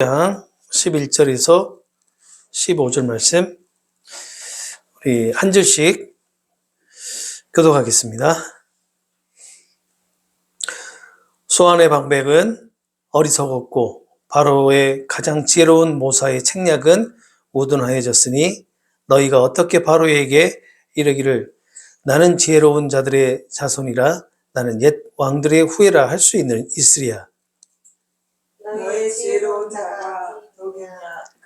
장 11절에서 15절 말씀 우리 한 절씩 교독하겠습니다. 소안의 방백은 어리석었고 바로의 가장 지혜로운 모사의 책략은 우둔하여졌으니 너희가 어떻게 바로에게 이르기를 나는 지혜로운 자들의 자손이라 나는 옛 왕들의 후예라 할 수 있으리야. 너의 지혜로운 자가 누구냐?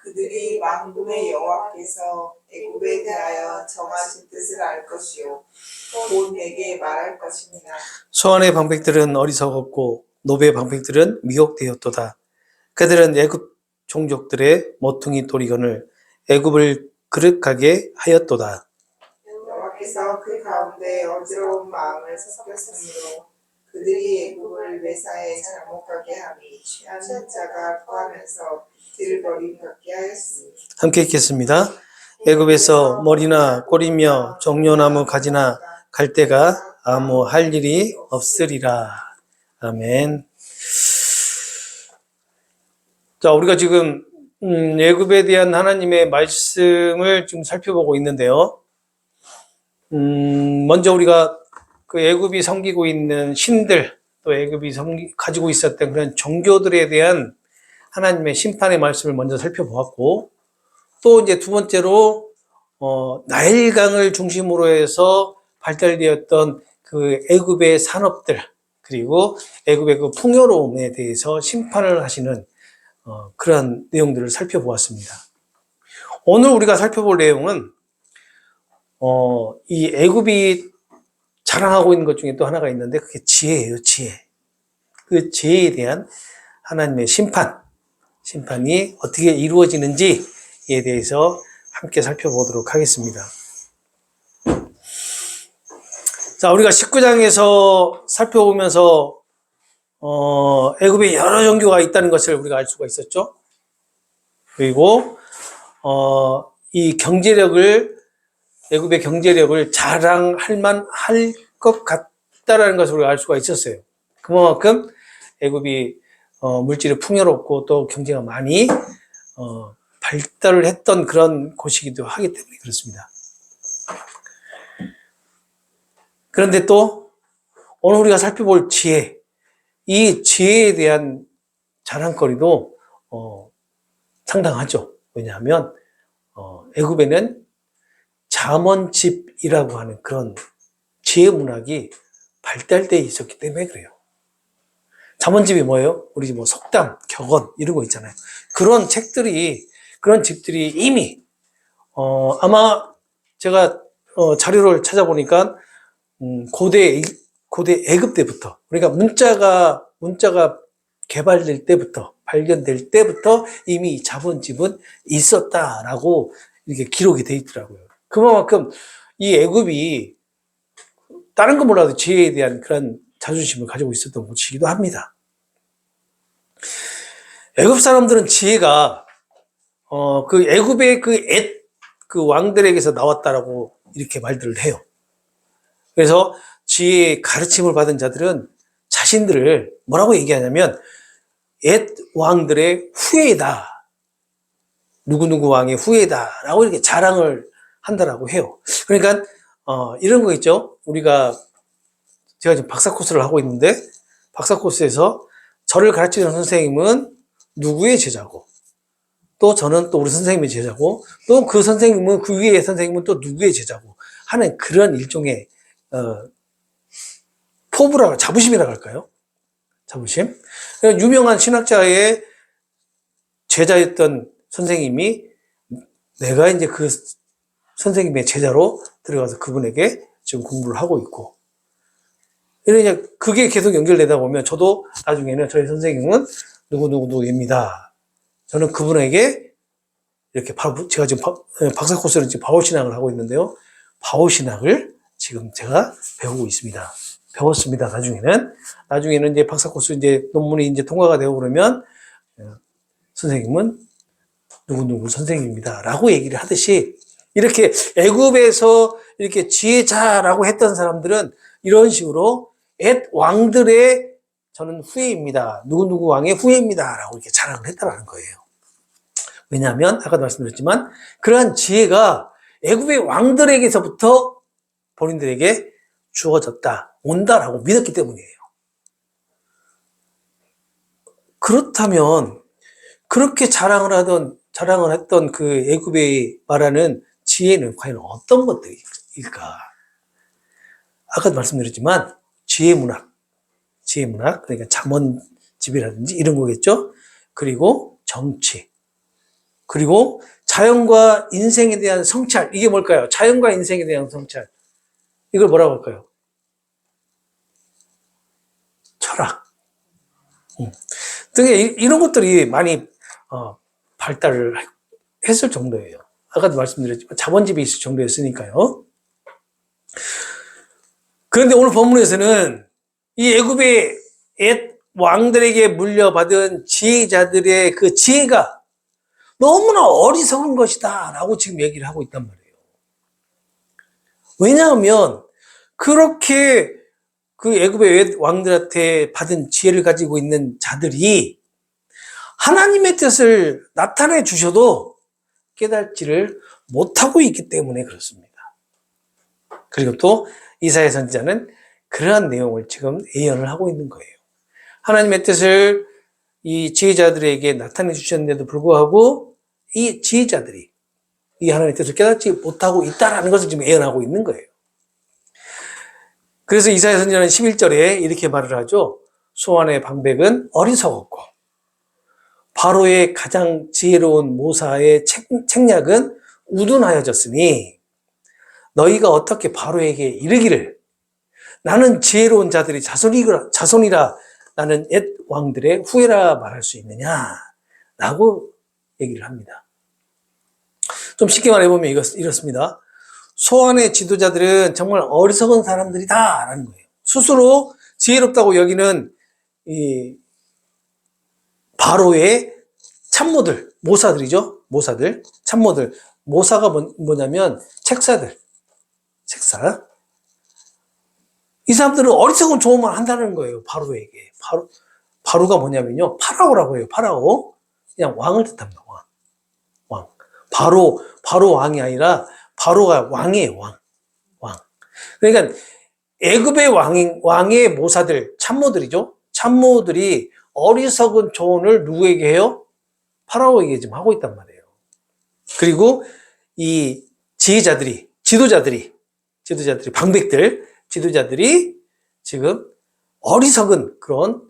그들이 만군의 여호와께서 애굽에 대하여 정하신 뜻을 알 것이요 곧 내게 말할 것입니다. 소안의 방백들은 어리석었고 노베의 방백들은 미혹되었도다. 그들은 애굽 종족들의 모퉁이 도리건을 애굽을 그릇하게 하였도다. 여호와께서 그 가운데 어지러운 마음을 섞였으므로 그들이 애굽을 매사에 잘못하게 하니 취한 자가 구하면서 들거림 같게 하였으니. 함께 읽겠습니다. 애굽에서 머리나 꼬리며 종려나무 가지나 갈대가 아무 할 일이 없으리라. 아멘. 자, 우리가 지금 애굽에 대한 하나님의 말씀을 좀 살펴보고 있는데요. 먼저 우리가 그 애굽이 섬기고 있는 신들, 또 애굽이 가지고 있었던 그런 종교들에 대한 하나님의 심판의 말씀을 먼저 살펴보았고, 또 이제 두 번째로 나일강을 중심으로 해서 발달되었던 그 애굽의 산업들, 그리고 애굽의 그 풍요로움에 대해서 심판을 하시는 그런 내용들을 살펴보았습니다. 오늘 우리가 살펴볼 내용은 이 애굽이 자랑하고 있는 것 중에 또 하나가 있는데 그게 지혜예요, 지혜. 그 지혜에 대한 하나님의 심판이 어떻게 이루어지는지에 대해서 함께 살펴보도록 하겠습니다. 자, 우리가 19장에서 살펴보면서 애굽에 여러 종교가 있다는 것을 우리가 알 수가 있었죠. 그리고 이 애굽의 경제력을 자랑할 만할 것 같다라는 것을 우리가 알 수가 있었어요. 그만큼 애굽이 물질이 풍요롭고 또 경제가 많이 발달을 했던 그런 곳이기도 하기 때문에 그렇습니다. 그런데 또 오늘 우리가 살펴볼 지혜, 이 지혜에 대한 자랑거리도 상당하죠. 왜냐하면 애굽에는 잠언집이라고 하는 그런 지혜 문학이 발달되어 있었기 때문에 그래요. 잠언집이 뭐예요? 우리 뭐 속담, 격언 이런 거 있잖아요. 그런 집들이 이미 아마 제가 자료를 찾아보니까 고대 애굽 때부터, 그러니까 문자가 개발될 때부터, 발견될 때부터 이미 이 잠언집은 있었다라고 이렇게 기록이 돼 있더라고요. 그만큼 이 애굽이 다른 건 몰라도 지혜에 대한 그런 자존심을 가지고 있었던 곳이기도 합니다. 애굽 사람들은 지혜가 그 애굽의 그 왕들에게서 나왔다라고 이렇게 말들을 해요. 그래서 지혜의 가르침을 받은 자들은 자신들을 뭐라고 얘기하냐면 옛 왕들의 후예다. 누구누구 왕의 후예다라고 이렇게 자랑을 한다라고 해요. 그러니까 이런 거 있죠. 제가 지금 박사 코스를 하고 있는데 박사 코스에서 저를 가르치는 선생님은 누구의 제자고, 또 저는 또 우리 선생님의 제자고, 또 그 선생님은 그 위의 선생님은 또 누구의 제자고 하는 그런 일종의 자부심이라고 할까요? 자부심. 유명한 신학자의 제자였던 선생님이 내가 이제 그 선생님의 제자로 들어가서 그분에게 지금 공부를 하고 있고, 이러냐 그게 계속 연결되다 보면 저도 나중에는 저희 선생님은 누구입니다. 저는 그분에게 이렇게 제가 지금 박사 코스를 지금 바오신학을 하고 있는데요. 바오신학을 지금 제가 배우고 있습니다. 배웠습니다. 나중에는 이제 박사 코스 이제 논문이 이제 통과가 되고 그러면 선생님은 누구 선생님입니다. 라고 얘기를 하듯이 이렇게 애굽에서 이렇게 지혜자라고 했던 사람들은 이런 식으로 옛 왕들의 저는 후예입니다. 누구 왕의 후예입니다. 라고 이렇게 자랑을 했다라는 거예요. 왜냐하면 아까도 말씀드렸지만 그러한 지혜가 애굽의 왕들에게서부터 본인들에게 주어졌다, 온다라고 믿었기 때문이에요. 그렇다면 그렇게 자랑을 했던 그 애굽에 말하는 지혜는 과연 어떤 것들일까? 아까도 말씀드렸지만 지혜 문학, 그러니까 잠언집이라든지 이런 거겠죠. 그리고 정치, 그리고 자연과 인생에 대한 성찰. 이게 뭘까요? 자연과 인생에 대한 성찰. 이걸 뭐라고 할까요? 철학. 등의 이런 것들이 많이 발달을 했을 정도예요. 아까도 말씀드렸지만 자본집이 있을 정도였으니까요. 그런데 오늘 본문에서는 이 애굽의 옛 왕들에게 물려받은 지혜자들의 그 지혜가 너무나 어리석은 것이다 라고 지금 얘기를 하고 있단 말이에요. 왜냐하면 그렇게 그 애굽의 옛 왕들한테 받은 지혜를 가지고 있는 자들이 하나님의 뜻을 나타내 주셔도 깨닫지를 못하고 있기 때문에 그렇습니다. 그리고 또 이사야 선지자는 그러한 내용을 지금 예언을 하고 있는 거예요. 하나님의 뜻을 이 지혜자들에게 나타내 주셨는데도 불구하고 이 지혜자들이 이 하나님의 뜻을 깨닫지 못하고 있다는 것을 지금 예언하고 있는 거예요. 그래서 이사야 선지자는 11절에 이렇게 말을 하죠. 소환의 방백은 어리석었고 바로의 가장 지혜로운 모사의 책략은 우둔하여졌으니 너희가 어떻게 바로에게 이르기를 나는 지혜로운 자들이 자손이라 나는 옛 왕들의 후예라 말할 수 있느냐라고 얘기를 합니다. 좀 쉽게 말해보면 이렇습니다. 소환의 지도자들은 정말 어리석은 사람들이다라는 거예요. 스스로 지혜롭다고 여기는 이 바로의 참모들, 모사들이죠. 참모들. 모사가 뭐냐면 책사. 이 사람들은 어리석은 조언만 한다는 거예요. 바로에게. 바로가 뭐냐면요. 파라오라고 해요. 파라오. 그냥 왕을 뜻합니다. 왕. 바로 왕이 아니라 바로가 왕이에요. 왕. 그러니까 애굽의 왕의 모사들, 참모들이죠. 참모들이 어리석은 조언을 누구에게 해요? 파라오에게 지금 하고 있단 말이에요. 그리고 이 지도자들이 방백들, 지도자들이 지금 어리석은 그런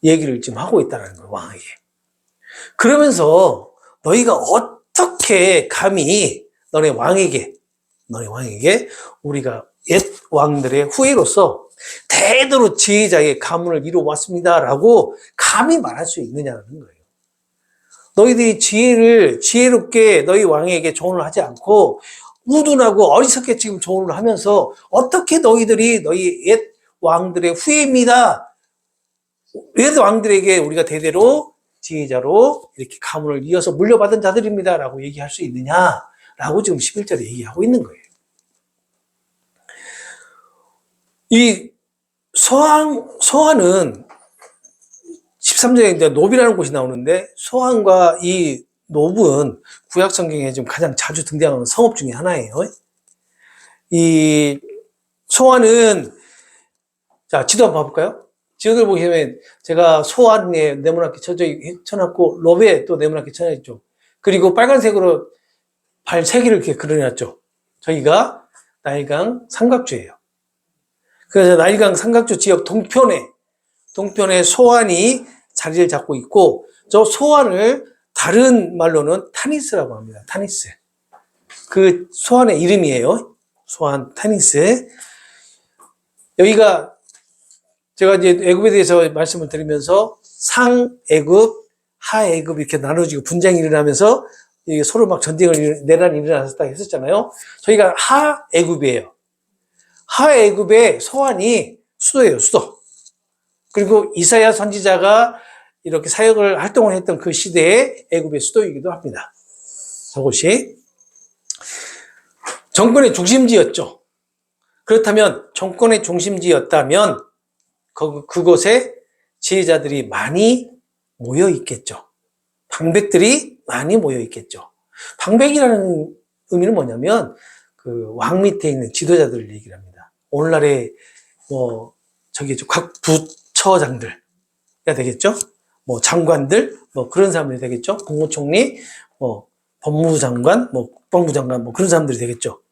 얘기를 지금 하고 있다는 거예요. 왕에게. 그러면서 너희가 어떻게 감히 너네 왕에게 우리가 옛 왕들의 후예로서 대대로 지혜자의 가문을 이루어왔습니다라고 감히 말할 수 있느냐는 거예요. 너희들이 지혜롭게 너희 왕에게 조언을 하지 않고 우둔하고 어리석게 지금 조언을 하면서 어떻게 너희들이 너희 옛 왕들의 후예입니다. 옛 왕들에게 우리가 대대로 지혜자로 이렇게 가문을 이어서 물려받은 자들입니다. 라고 얘기할 수 있느냐라고 지금 11절에 얘기하고 있는 거예요. 이 소환은 13절에 이제 노비라는 곳이 나오는데 소환과 이 노브는 구약 성경에 지금 가장 자주 등장하는 성읍 중에 하나예요. 이 소환은 자 지도 한번 봐볼까요? 지도를 보시면 제가 소환에 네모나게 쳐놨고 로베에 또 네모나게 쳐놨죠. 그리고 빨간색으로 발 3개를 이렇게 그려놨죠. 저희가 나일강 삼각주예요. 그래서 나일강 삼각주 지역 동편에 소환이 자리를 잡고 있고 저 소환을 다른 말로는 타니스라고 합니다. 타니스. 그 소환의 이름이에요. 소환 타니스. 여기가 제가 이제 애굽에 대해서 말씀을 드리면서 상애굽, 하애굽 이렇게 나눠지고 분쟁이 일어나면서 서로 막 내란이 일어났다 했었잖아요. 저희가 하애굽이에요. 하애굽의 소환이 수도예요, 수도. 그리고 이사야 선지자가 이렇게 활동을 했던 그 시대의 애굽의 수도이기도 합니다. 저곳이 정권의 중심지였죠. 그렇다면 정권의 중심지였다면 그곳에 지혜자들이 많이 모여 있겠죠. 방백들이 많이 모여 있겠죠. 방백이라는 의미는 뭐냐면 그 왕 밑에 있는 지도자들을 얘기를 합니다. 오늘날의 각 부처장들 되겠죠. 뭐 장관들, 뭐 그런 사람들이 되겠죠. 국무총리, 뭐 법무장관, 뭐 국방부장관, 뭐 그런 사람들이 되겠죠.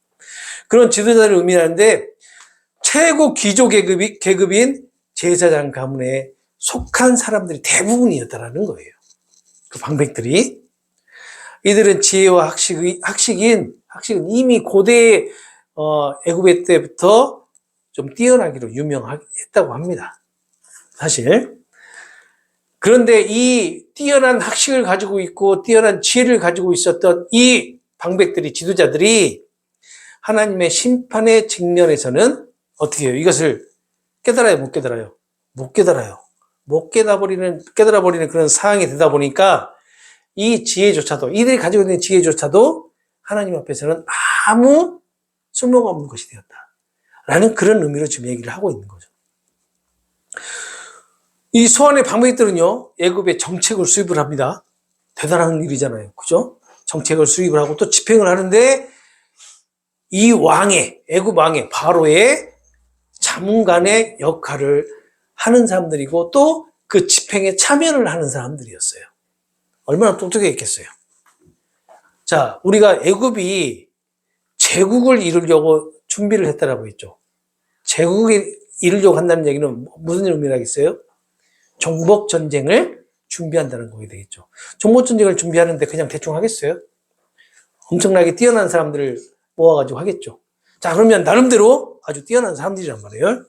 그런 지도자를 의미하는데 최고 귀족 계급인 제사장 가문에 속한 사람들이 대부분이었다라는 거예요. 그 방백들이. 이들은 지혜와 학식은 이미 고대 애굽의 때부터 좀 뛰어나기로 유명했다고 합니다. 사실. 그런데 이 뛰어난 학식을 가지고 있고 뛰어난 지혜를 가지고 있었던 이 방백들이, 지도자들이 하나님의 심판의 직면에서는 어떻게 해요? 이것을 깨달아요? 못 깨달아요? 못 깨달아요. 못 깨달아버리는 그런 상황이 되다 보니까 이 지혜조차도, 이들이 가지고 있는 지혜조차도 하나님 앞에서는 아무 쓸모가 없는 것이 되었다. 라는 그런 의미로 지금 얘기를 하고 있는 거죠. 이 소환의 방백들은요, 애굽의 정책을 수립을 합니다. 대단한 일이잖아요. 그죠? 정책을 수립을 하고 또 집행을 하는데 이 애굽 왕의, 바로의 자문관의 역할을 하는 사람들이고 또 그 집행에 참여를 하는 사람들이었어요. 얼마나 똑똑했겠어요. 자, 우리가 애굽이 제국을 이루려고 준비를 했다라고 했죠. 제국을 이루려고 한다는 얘기는 무슨 의미라겠어요? 정복전쟁을 준비한다는 거게 되겠죠. 정복전쟁을 준비하는데 그냥 대충 하겠어요? 엄청나게 뛰어난 사람들을 모아가지고 하겠죠. 자, 그러면 나름대로 아주 뛰어난 사람들이란 말이에요.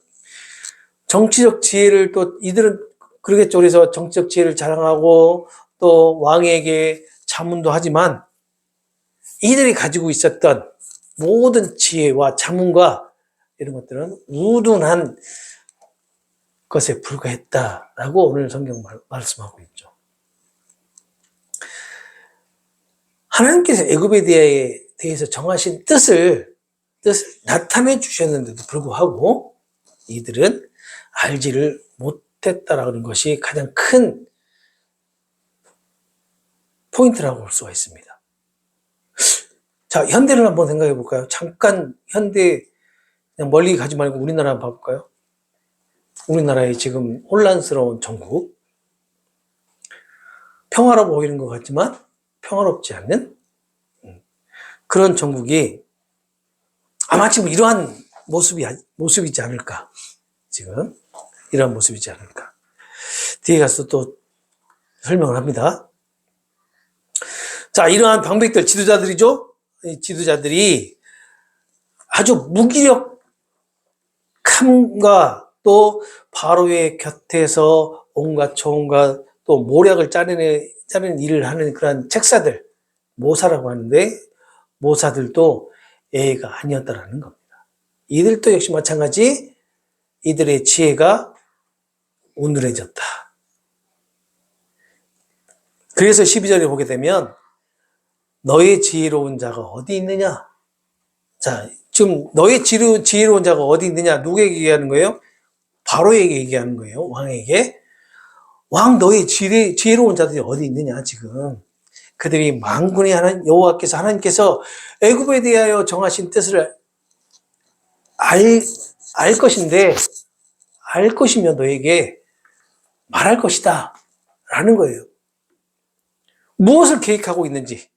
정치적 지혜를 또 이들은 그러겠죠. 그래서 정치적 지혜를 자랑하고 또 왕에게 자문도 하지만 이들이 가지고 있었던 모든 지혜와 자문과 이런 것들은 우둔한 것에 불과했다라고 오늘 성경 말씀하고 있죠. 하나님께서 애굽에 대해서 정하신 뜻을 나타내 주셨는데도 불구하고 이들은 알지를 못했다라는 것이 가장 큰 포인트라고 볼 수가 있습니다. 자, 현대를 한번 생각해 볼까요? 잠깐 현대 그냥 멀리 가지 말고 우리나라 한번 봐볼까요? 우리나라의 지금 혼란스러운 정국, 평화로 보이는 것 같지만 평화롭지 않는 그런 정국이 아마 지금 이러한 모습이지 않을까. 지금 이러한 모습이지 않을까. 뒤에 가서 또 설명을 합니다. 자, 이러한 방백들, 지도자들이죠. 이 지도자들이 아주 무기력함과 또 바로의 곁에서 온갖 조언과 또 모략을 짜내는 일을 하는 그런 책사들, 모사라고 하는데 모사들도 예의가 아니었다라는 겁니다. 이들도 역시 마찬가지 이들의 지혜가 온누해졌다. 그래서 12절에 보게 되면 너의 지혜로운 자가 어디 있느냐? 자, 지금 너의 지혜로운 자가 어디 있느냐? 누구에게 얘기하는 거예요? 바로에게 얘기하는 거예요. 왕에게. 왕, 너의 지혜로운 자들이 어디 있느냐, 지금. 그들이 만군의 여호와께서 하나님께서 애굽에 대하여 정하신 뜻을 알 것인데, 알 것이면 너에게 말할 것이다. 라는 거예요. 무엇을 계획하고 있는지,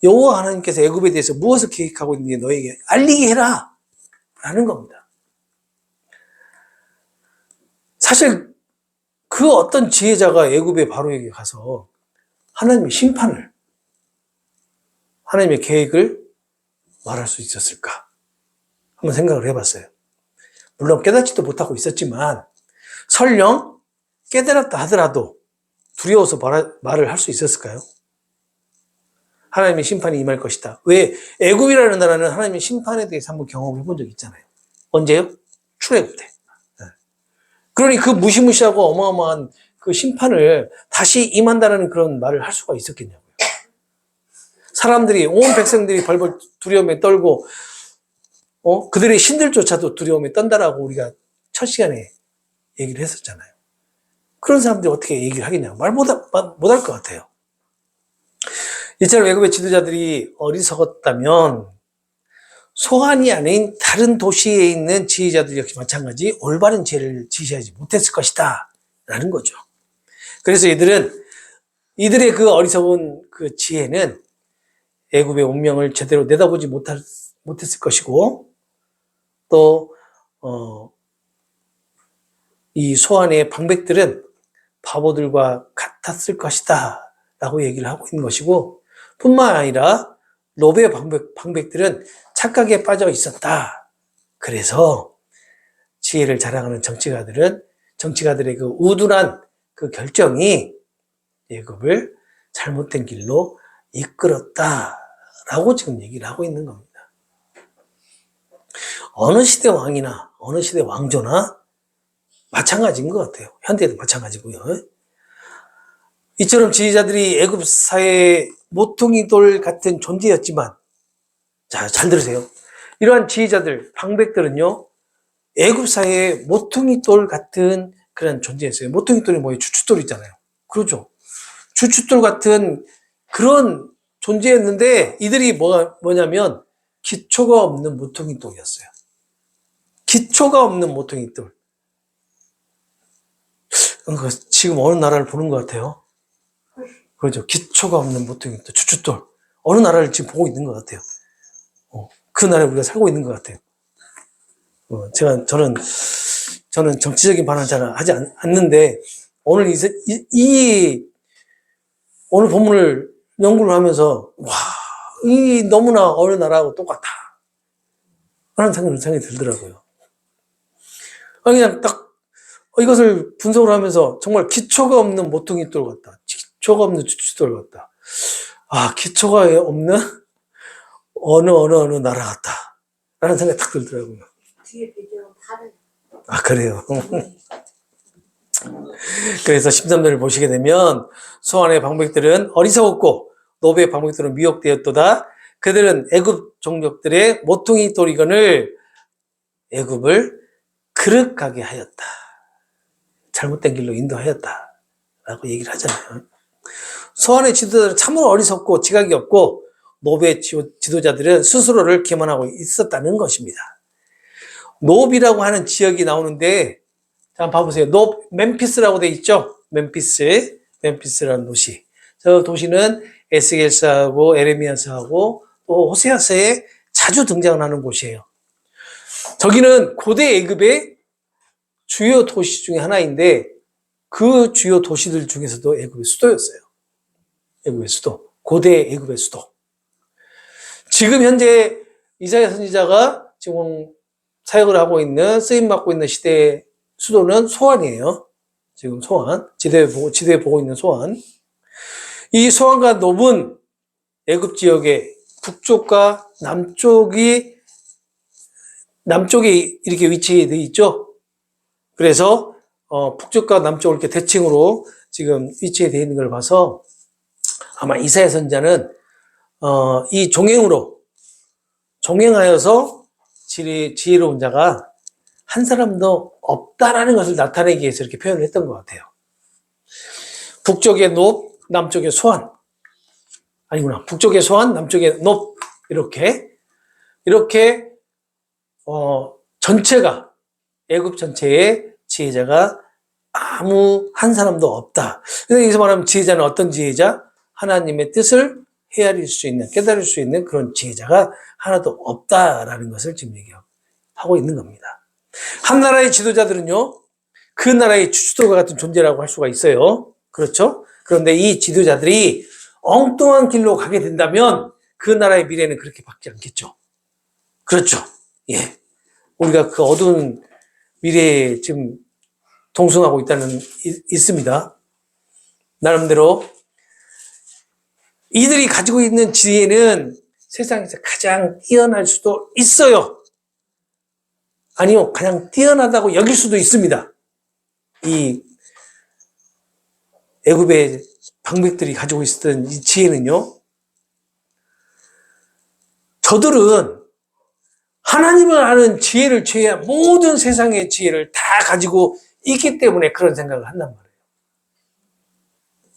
여호와 하나님께서 애굽에 대해서 무엇을 계획하고 있는지 너에게 알리게 해라. 라는 겁니다. 사실 그 어떤 지혜자가 애굽의 바로에게 가서 하나님의 심판을, 하나님의 계획을 말할 수 있었을까? 한번 생각을 해봤어요. 물론 깨닫지도 못하고 있었지만 설령 깨달았다 하더라도 두려워서 말을 할 수 있었을까요? 하나님의 심판이 임할 것이다. 왜? 애굽이라는 나라는 하나님의 심판에 대해서 한번 경험해 본 적이 있잖아요. 언제요? 출애굽 때. 그러니 그 무시무시하고 어마어마한 그 심판을 다시 임한다는 그런 말을 할 수가 있었겠냐고요. 사람들이, 온 백성들이 벌벌 두려움에 떨고, 그들의 신들조차도 두려움에 떤다라고 우리가 첫 시간에 얘기를 했었잖아요. 그런 사람들이 어떻게 얘기를 하겠냐고 말 못할 것 같아요. 이처럼 애굽의 지도자들이 어리석었다면 소환이 아닌 다른 도시에 있는 지휘자들 역시 마찬가지 올바른 지혜를 지시하지 못했을 것이다 라는 거죠. 그래서 이들의 그 어리석은 그 지혜는 애굽의 운명을 제대로 내다보지 못했을 것이고 또 이 소환의 방백들은 바보들과 같았을 것이다 라고 얘기를 하고 있는 것이고 뿐만 아니라 롭의 방백들은 착각에 빠져 있었다. 그래서 지혜를 자랑하는 정치가들의 그 우둔한 그 결정이 애굽을 잘못된 길로 이끌었다라고 지금 얘기를 하고 있는 겁니다. 어느 시대 왕이나 어느 시대 왕조나 마찬가지인 것 같아요. 현대도 마찬가지고요. 이처럼 지휘자들이 애굽 사회의 모퉁이 돌 같은 존재였지만, 자, 잘 들으세요. 이러한 지휘자들, 방백들은요, 애굽 사회의 모퉁이 돌 같은 그런 존재였어요. 모퉁이 돌이 뭐예요? 주춧돌 있잖아요. 그렇죠. 주춧돌 같은 그런 존재였는데 이들이 뭐냐면 기초가 없는 모퉁이 돌이었어요. 기초가 없는 모퉁이 돌. 지금 어느 나라를 보는 것 같아요? 그렇죠. 기초가 없는 모퉁이 돌, 주춧돌. 어느 나라를 지금 보고 있는 것 같아요. 그 나라에 우리가 살고 있는 것 같아요. 저는 정치적인 발언을 잘 하지 않는데, 오늘 오늘 본문을 연구를 하면서, 와, 이 너무나 어느 나라하고 똑같다. 라는 생각이 들더라고요. 그냥 딱 이것을 분석을 하면서 정말 기초가 없는 모퉁이 돌 같다. 기초가 없는 주춧돌 같다. 아, 기초가 없는 어느 나라 같다. 라는 생각이 딱 들더라고요. 뒤에 비디오 다른. 아, 그래요. 그래서 13절을 보시게 되면 소환의 방백들은 어리석었고 노베의 방백들은 미혹되었도다. 그들은 애굽 종족들의 모퉁이 돌이건을 애굽을 그릇가게 하였다. 잘못된 길로 인도하였다. 라고 얘기를 하잖아요. 소환의 지도자들은 참으로 어리석고 지각이 없고 노베의 지도자들은 스스로를 기만하고 있었다는 것입니다. 노비라고 하는 지역이 나오는데 자, 한번 봐보세요. 멤피스라고 돼 있죠? 멤피스라는 도시. 저 도시는 에스겔서하고 에레미야서하고 또 호세아서에 자주 등장하는 곳이에요. 저기는 고대 애굽의 주요 도시 중에 하나인데 그 주요 도시들 중에서도 애굽의 수도였어요. 애굽의 수도. 고대 애굽의 수도. 지금 현재 이사야 선지자가 지금 사역을 하고 있는 쓰임받고 있는 시대의 수도는 소안이에요. 지금 소안. 지도에 보고 있는 소안. 이 소안과 놉은 애굽 지역의 북쪽과 남쪽에 이렇게 위치되어 있죠. 그래서 북쪽과 남쪽을 이렇게 대칭으로 지금 위치되어 있는 걸 봐서 아마 이사야 선지자는 이 종행하여서 지혜로운 자가 한 사람도 없다라는 것을 나타내기 위해서 이렇게 표현을 했던 것 같아요. 북쪽에 놉, 남쪽에 소안. 아니구나. 북쪽에 소안, 남쪽에 놉. 이렇게 전체가 애굽 전체에 지혜자가 아무 한 사람도 없다. 그래서 여기서 말하면 지혜자는 어떤 지혜자? 하나님의 뜻을 헤아릴 수 있는, 깨달을 수 있는 그런 지혜자가 하나도 없다라는 것을 지금 얘기하고 있는 겁니다. 한 나라의 지도자들은요, 그 나라의 주춧돌과 같은 존재라고 할 수가 있어요. 그렇죠? 그런데 이 지도자들이 엉뚱한 길로 가게 된다면 그 나라의 미래는 그렇게 밝지 않겠죠. 그렇죠. 예. 우리가 그 어두운 미래에 지금 동승하고 있습니다. 나름대로 이들이 가지고 있는 지혜는 세상에서 가장 뛰어날 수도 있어요. 아니요, 가장 뛰어나다고 여길 수도 있습니다. 이 애굽의 방백들이 가지고 있었던 이 지혜는요, 저들은 하나님을 아는 지혜를 제외한 모든 세상의 지혜를 다 가지고 있기 때문에 그런 생각을 한단 말이에요.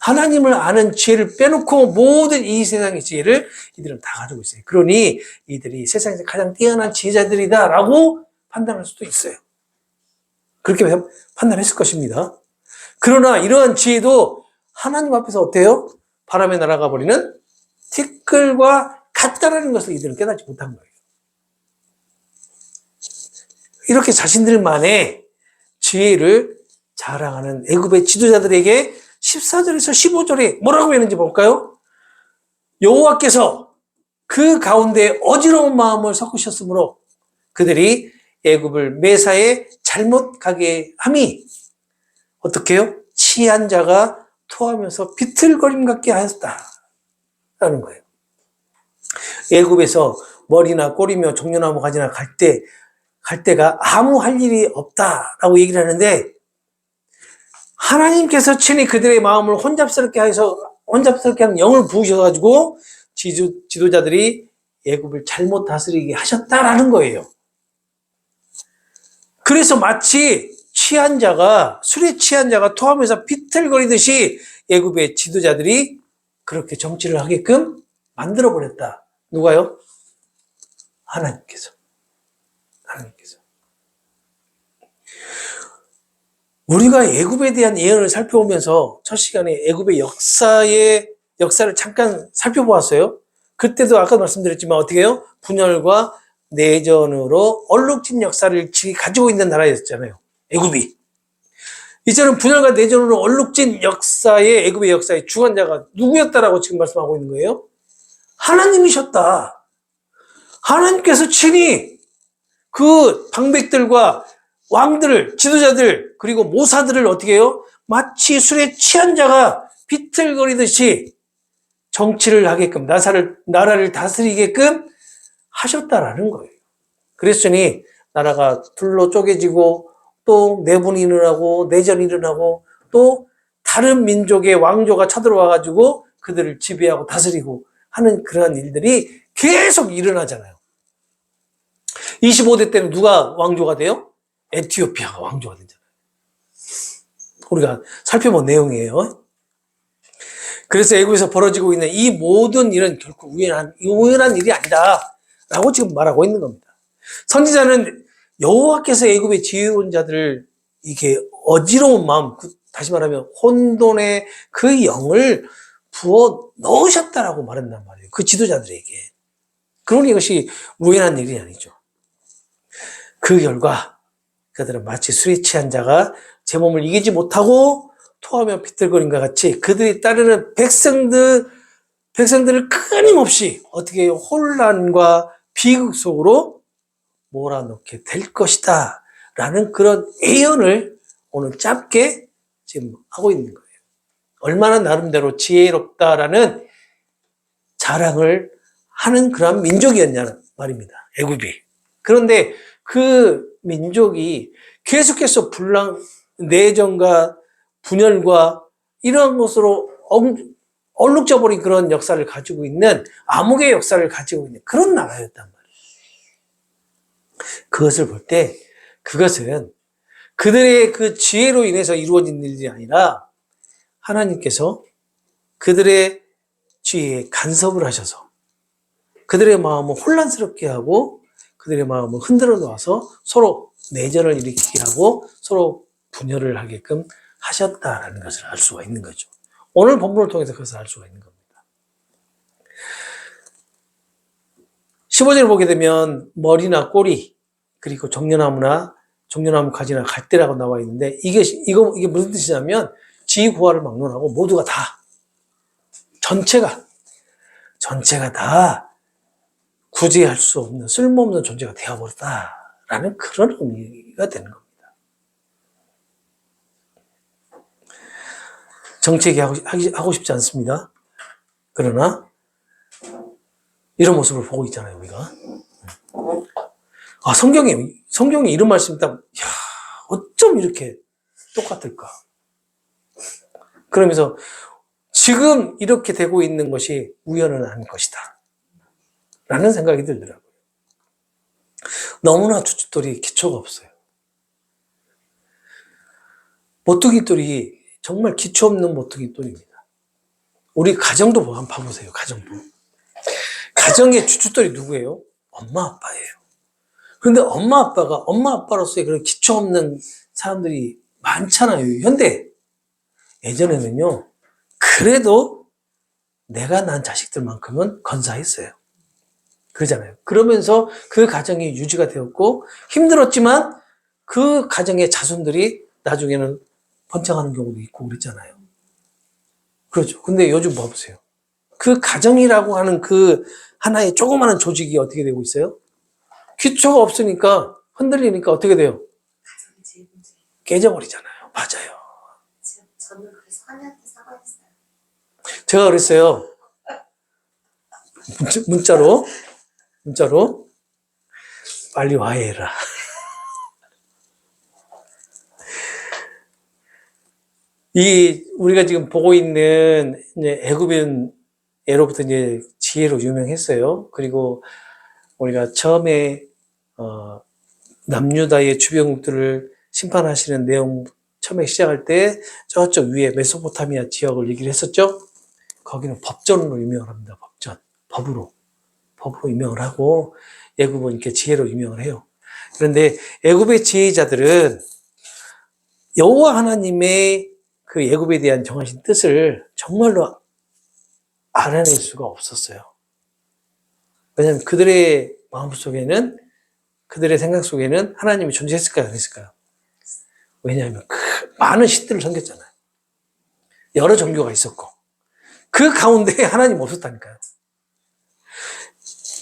하나님을 아는 지혜를 빼놓고 모든 이 세상의 지혜를 이들은 다 가지고 있어요. 그러니 이들이 세상에서 가장 뛰어난 지혜자들이다라고 판단할 수도 있어요. 그렇게 판단했을 것입니다. 그러나 이러한 지혜도 하나님 앞에서 어때요? 바람에 날아가 버리는 티끌과 같다라는 것을 이들은 깨닫지 못한 거예요. 이렇게 자신들만의 지혜를 자랑하는 애굽의 지도자들에게 14절에서 15절에 뭐라고 했는지 볼까요? 여호와께서 그 가운데 어지러운 마음을 섞으셨으므로 그들이 애굽을 매사에 잘못 가게 함이 어떻게 해요? 취한 자가 토하면서 비틀거림 같게 하였다라는 거예요. 애굽에서 머리나 꼬리며 종려나무 가지나 갈대가 아무 할 일이 없다라고 얘기를 하는데 하나님께서 친히 그들의 마음을 혼잡스럽게 하는 영을 부으셔가지고 지도자들이 애굽을 잘못 다스리게 하셨다라는 거예요. 그래서 마치 술에 취한 자가 토하면서 비틀거리듯이 애굽의 지도자들이 그렇게 정치를 하게끔 만들어버렸다. 누가요? 하나님께서. 우리가 애굽에 대한 예언을 살펴보면서 첫 시간에 애굽의 역사를 잠깐 살펴보았어요. 그때도 아까 말씀드렸지만 어떻게 해요? 분열과 내전으로 얼룩진 역사를 가지고 있는 나라였잖아요. 애굽이. 이제는 분열과 내전으로 얼룩진 애굽의 역사의 주관자가 누구였다라고 지금 말씀하고 있는 거예요? 하나님이셨다. 하나님께서 친히 그 방백들과 왕들을, 지도자들, 그리고 모사들을 어떻게 해요? 마치 술에 취한 자가 비틀거리듯이 정치를 하게끔, 나라를 다스리게끔 하셨다라는 거예요. 그랬으니 나라가 둘로 쪼개지고 또 내분이 일어나고 내전이 일어나고 또 다른 민족의 왕조가 쳐들어와가지고 그들을 지배하고 다스리고 하는 그러한 일들이 계속 일어나잖아요. 25대 때는 누가 왕조가 돼요? 에티오피아가 왕조가 되잖아요. 우리가 살펴본 내용이에요. 그래서 애굽에서 벌어지고 있는 이 모든 일은 결코 우연한 일이 아니다 라고 지금 말하고 있는 겁니다. 선지자는 여호와께서 애굽의 지혜로운 자들을 이게 어지러운 마음, 다시 말하면 혼돈의 그 영을 부어 넣으셨다라고 말한단 말이에요. 그 지도자들에게. 그러니 이것이 우연한 일이 아니죠. 그 결과 그들은 마치 술에 취한 자가 제 몸을 이기지 못하고 토하며 비틀거림과 같이 그들이 따르는 백성들을 끊임없이 어떻게 해요? 혼란과 비극 속으로 몰아넣게 될 것이다 라는 그런 예언을 오늘 짧게 지금 하고 있는 거예요. 얼마나 나름대로 지혜롭다라는 자랑을 하는 그런 민족이었냐는 말입니다. 애굽이. 그런데 그 민족이 계속해서 내전과 분열과 이런 것으로 얼룩져버린 그런 역사를 가지고 있는 암흑의 역사를 가지고 있는 그런 나라였단 말이에요. 그것을 볼 때 그것은 그들의 그 지혜로 인해서 이루어진 일이 아니라 하나님께서 그들의 지혜에 간섭을 하셔서 그들의 마음을 혼란스럽게 하고 그들의 마음을 흔들어 놓아서 서로 내전을 일으키게 하고 서로 분열을 하게끔 하셨다라는 것을 알 수가 있는 거죠. 오늘 본문을 통해서 그것을 알 수가 있는 겁니다. 15절을 보게 되면 머리나 꼬리 그리고 종려나무 가지나 갈대라고 나와 있는데 이게 무슨 뜻이냐면 지구화를 막론하고 모두가 다 전체가 다 구제할 수 없는 쓸모없는 존재가 되어버렸다라는 그런 의미가 되는 겁니다. 정치 하고 싶지 않습니다. 그러나 이런 모습을 보고 있잖아요, 우리가. 성경에 이런 말씀이 딱, 어쩜 이렇게 똑같을까? 그러면서 지금 이렇게 되고 있는 것이 우연은 아닐 것이다. 라는 생각이 들더라고요. 너무나 주춧돌이 기초가 없어요. 모퉁이돌이 정말 기초 없는 모퉁이돌입니다. 우리 가정도 한번 봐보세요. 가정도. 가정의 주춧돌이 누구예요? 엄마, 아빠예요. 그런데 엄마, 아빠가 엄마, 아빠로서의 그런 기초 없는 사람들이 많잖아요. 현대. 예전에는요, 그래도 내가 낳은 자식들만큼은 건사했어요. 그러잖아요. 그러면서 그 가정이 유지가 되었고, 힘들었지만 그 가정의 자손들이 나중에는 번창하는 경우도 있고 그랬잖아요. 그렇죠. 근데 요즘 봐보세요. 그 가정이라고 하는 그 하나의 조그마한 조직이 어떻게 되고 있어요? 기초가 없으니까 흔들리니까 어떻게 돼요? 가정이 제일 문제. 깨져버리잖아요. 맞아요. 저는 그래서 하나님한테 사과했어요. 제가 그랬어요. 문자로 빨리 화해해라. 우리가 지금 보고 있는 이제 애굽인 예로부터 이제 지혜로 유명했어요. 그리고 우리가 처음에 남유다의 주변국들을 심판하시는 내용 처음에 시작할 때 저쪽 위에 메소포타미아 지역을 얘기를 했었죠. 거기는 법전으로 유명을 합니다. 법전. 법으로 유명을 하고 애굽은 이렇게 지혜로 유명을 해요. 그런데 애굽의 지혜자들은 여호와 하나님의 그 애굽에 대한 정하신 뜻을 정말로 알아낼 수가 없었어요. 왜냐하면 그들의 마음속에는, 그들의 생각 속에는 하나님이 존재했을까요? 안 했을까요? 왜냐하면 많은 신들을 섬겼잖아요. 여러 종교가 있었고 그 가운데 하나님 없었다니까요.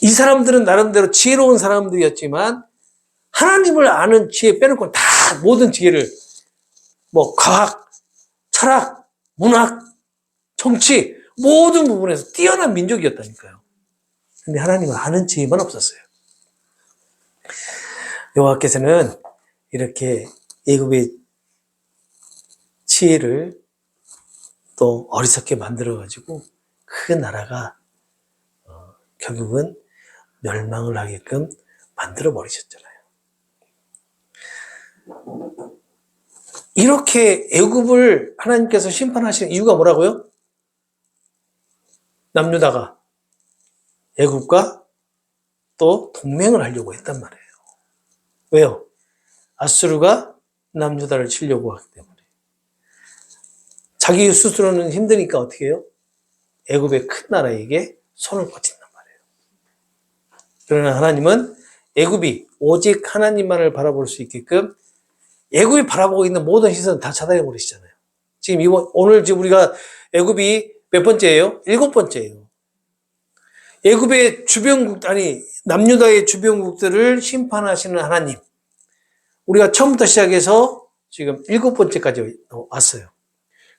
이 사람들은 나름대로 지혜로운 사람들이었지만 하나님을 아는 지혜 빼놓고 다 모든 지혜를 뭐 과학, 철학, 문학, 정치 모든 부분에서 뛰어난 민족이었다니까요. 근데 하나님은 아는 지혜만 없었어요. 여호와께서는 이렇게 애굽의 지혜를 또 어리석게 만들어가지고 그 나라가 결국은 멸망을 하게끔 만들어 버리셨잖아요. 이렇게 애굽을 하나님께서 심판하시는 이유가 뭐라고요? 남유다가 애굽과 또 동맹을 하려고 했단 말이에요. 왜요? 아수르가 남유다를 치려고 하기 때문에. 자기 스스로는 힘드니까 어떻게 해요? 애굽의 큰 나라에게 손을 뻗친단 말이에요. 그러나 하나님은 애굽이 오직 하나님만을 바라볼 수 있게끔 애굽이 바라보고 있는 모든 시선을 다 차단해 버리시잖아요. 지금 오늘 지금 우리가 애굽이 몇 번째예요? 7번째예요. 애굽의 주변국, 남유다의 주변국들을 심판하시는 하나님. 우리가 처음부터 시작해서 지금 7번째까지 왔어요.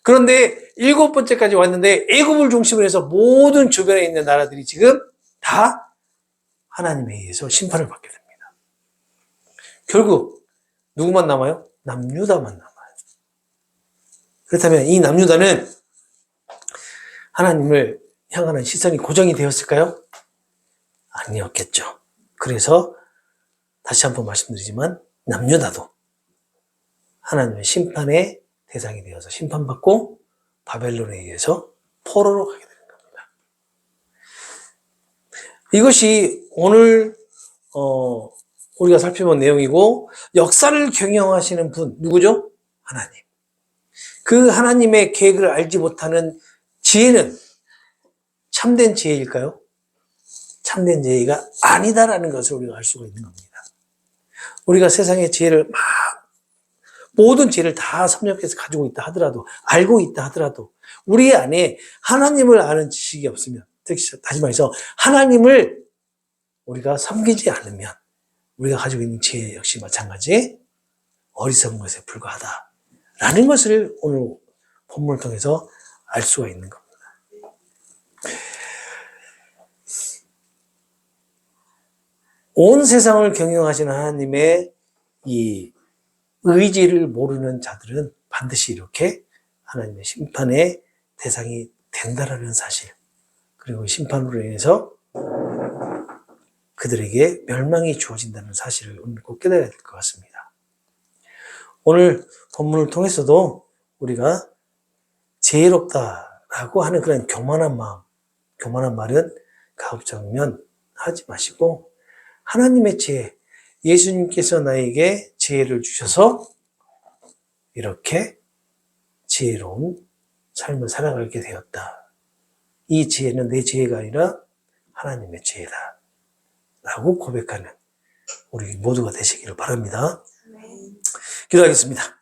그런데 7번째까지 왔는데 애굽을 중심으로 해서 모든 주변에 있는 나라들이 지금 다 하나님에 의해서 심판을 받게 됩니다. 결국 누구만 남아요? 남유다만 남아요. 그렇다면 이 남유다는 하나님을 향하는 시선이 고정이 되었을까요? 아니었겠죠. 그래서 다시 한번 말씀드리지만 남유다도 하나님의 심판의 대상이 되어서 심판받고 바벨론에 의해서 포로로 가게 되는 겁니다. 이것이 오늘 우리가 살펴본 내용이고 역사를 경영하시는 분 누구죠? 하나님. 그 하나님의 계획을 알지 못하는 지혜는 참된 지혜일까요? 참된 지혜가 아니다라는 것을 우리가 알 수가 있는 겁니다. 우리가 세상의 지혜를 모든 지혜를 다 섭렵해서 가지고 있다 하더라도, 알고 있다 하더라도 우리 안에 하나님을 아는 지식이 없으면, 다시 말해서 하나님을 우리가 섬기지 않으면 우리가 가지고 있는 지혜 역시 마찬가지 어리석은 것에 불과하다라는 것을 오늘 본문을 통해서 알 수가 있는 겁니다. 온 세상을 경영하시는 하나님의 이 의지를 모르는 자들은 반드시 이렇게 하나님의 심판의 대상이 된다라는 사실, 그리고 심판으로 인해서 그들에게 멸망이 주어진다는 사실을 오늘 꼭 깨달아야 될 것 같습니다. 오늘 본문을 통해서도 우리가 지혜롭다 라고 하는 그런 교만한 마음, 교만한 말은 가급적이면 하지 마시고 하나님의 지혜, 예수님께서 나에게 지혜를 주셔서 이렇게 지혜로운 삶을 살아가게 되었다. 이 지혜는 내 지혜가 아니라 하나님의 지혜다. 라고 고백하는 우리 모두가 되시기를 바랍니다. 네. 기도하겠습니다.